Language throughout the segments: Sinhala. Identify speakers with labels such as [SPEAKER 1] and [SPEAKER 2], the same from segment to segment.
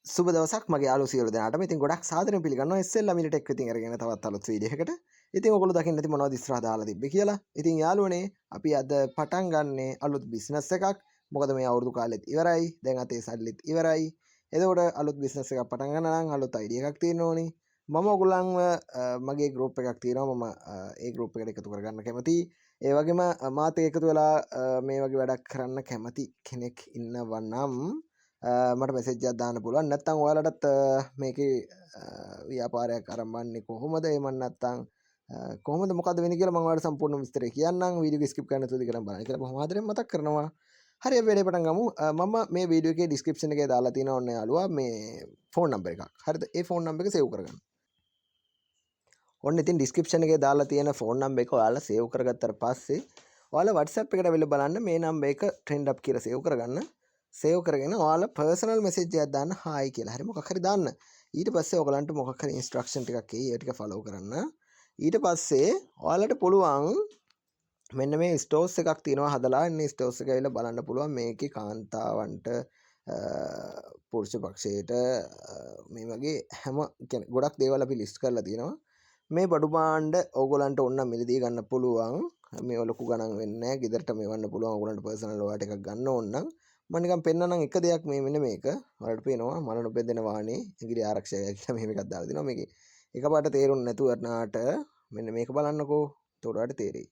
[SPEAKER 1] සුබ දවසක් මගේ යාළුවෝ සියලු දෙනාටම. ඉතින් ගොඩක් සාදරයෙන් පිළිගන්නවා SL Amini Tech ඉතින් අරගෙන තවත් අලුත් වීඩියෝ එකකට. ඉතින් ඔයගොල්ලෝ දකින්න ඇති මොනවද ඉස්සරහ දාලා තිබ්බේ කියලා. ඉතින් යාළුවනේ අපි අද පටන් ගන්නේ අලුත් බිස්නස් එකක්. මොකද මේ අවුරුදු කාලෙත් ඉවරයි. දැන් අතේ සල්ලිත් ඉවරයි. එතකොට අලුත් බිස්නස් එකක් පටන් ගන්න නම් අලුත් අයිඩියා එකක් තියෙන්න ඕනේ. මම ඔයගොල්ලන්ව මගේ ගෲප් එකක් තියෙනවා. මම ඒ ගෲප් එකට එකතු කරගන්න කැමතියි. ඒ වගේම මාත් එකතු වෙලා මේ වගේ වැඩක් කරන්න කැමති කෙනෙක් ඉන්නවා නම් මට මෙසේජ් එකක් දාන්න පුළුවන්. නැත්නම් ඔයාලටත් මේකේ ව්‍යාපාරයක් ආරම්භන්නේ කොහොමද? එහෙම නැත්නම් කොහොමද මොකද්ද වෙන්නේ කියලා මම ඔයාලට සම්පූර්ණ විස්තරය කියන්නම්. වීඩියෝ එක ස්කිප් කරන්න නැතුව දිගටම බලන්න කියලා බොහොම ආදරෙන් මතක් කරනවා. හරි අපි වැඩේ පටන් ගමු. මම මේ වීඩියෝ එකේ ඩිස්ක්‍රිප්ෂන් එකේ දාලා තියෙනවා ඔන්න යාළුවා මේ ෆෝන් නම්බර් එකක්. හරිද? ඒ ෆෝන් නම්බර එක සේව් කරගන්න. ඔන්න ඉතින් ඩිස්ක්‍රිප්ෂන් එකේ දාලා තියෙන ෆෝන් නම්බර එක ඔයාලා සේව් කරගත්තට පස්සේ ඔයාලා WhatsApp එකට අවිල බලන්න මේ නම්බර එක ට්‍රෙන්ඩ් අප් කියලා සේව් කරගන්න. සේව් කරගෙන ඔයාලා පර්සනල් මෙසේජ් එකක් දාන්න හායි කියලා. හරි මොකක් හරි දාන්න. ඊට පස්සේ ඔයගලන්ට මොකක් හරි ඉන්ස්ට්‍රක්ෂන් ටිකක් එයි. ඒ ටික ෆලෝ කරන්න. ඊට පස්සේ ඔයාලට පුළුවන් මෙන්න මේ ස්ටෝර්ස් එකක් තියෙනවා හදලා. ඉන්නේ ස්ටෝර්ස් එක ඇවිල්ලා බලන්න පුළුවන් මේකේ කාන්තාවන්ට පුරුෂ පක්ෂයට මේ වගේ හැම කියන්නේ ගොඩක් දේවල් අපි ලිස්ට් කරලා තියෙනවා. මේ බඩු භාණ්ඩ ඕගොල්ලන්ට ඕන නම් මිලදී ගන්න පුළුවන්. මේව ලොකු ගණන් වෙන්නේ නැහැ. ගෙදරට මෙවන්න පුළුවන්. ඕගොල්ලන්ට පර්සනල් ඔයාට එකක් ගන්න ඕන නම් මම නිකන් පෙන්නනම් එක දෙයක් මේ මෙන්න මේක. ඔයාලට පේනවා මල නොබෙදෙන වාහනේ ඉංග්‍රීසි ආරක්ෂකය කියලා මෙහෙම එකක් දාලා දිනවා. මේකේ එකපාරට තේරුන්නේ නැතුව යනාට මෙන්න මේක බලන්නකෝ. එතකොට ඔයාලට තේරෙයි.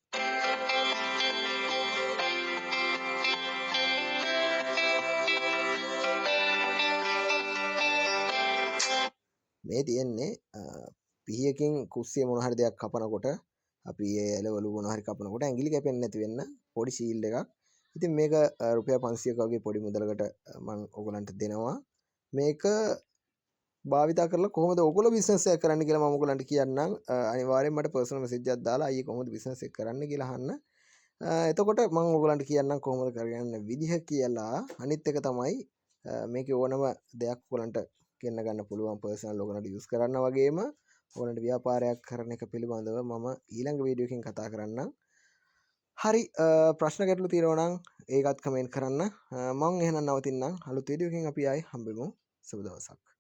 [SPEAKER 1] මේ තියෙන්නේ පිහියකින් කුස්සිය මොන හරි දෙයක් කපනකොට අපි ඒ එලවලු මොන හරි කපනකොට ඇඟිලි කැපෙන්නේ නැති වෙන්න පොඩි ෂීල්ඩ් එකක්. ඉතින් මේක රුපියල් 500ක වගේ පොඩි මුදලකට මම ඕගලන්ට දෙනවා. මේක භාවිතා කරලා කොහොමද ඕගොල්ලෝ බිස්නස් එක කරන්න කියලා මම ඕගලන්ට කියන්නම්. අනිවාර්යෙන් මට පර්සනල් මෙසේජ් එකක් දාලා අයියේ කොහොමද බිස්නස් එක කරන්න කියලා අහන්න. එතකොට මම ඕගලන්ට කියන්නම් කොහොමද කරගන්න විදිහ කියලා. අනිත් එක තමයි මේකේ ඕනම දෙයක් ඕගලන්ට කියන්න ගන්න පුළුවන් පර්සනල් ඕගලන්ට යූස් කරන්න වගේම ඕගලන්ට ව්‍යාපාරයක් කරන එක පිළිබඳව මම ඊළඟ වීඩියෝ එකකින් කතා කරන්නම්. හරි ප්‍රශ්න ගැටලු තියෙනවා නම් ඒකත් කමෙන්ට් කරන්න. මම එහෙනම් නවතින්නම්. අලුත් වීඩියෝ එකකින් අපි ආයි හම්බෙමු. සුබ දවසක්.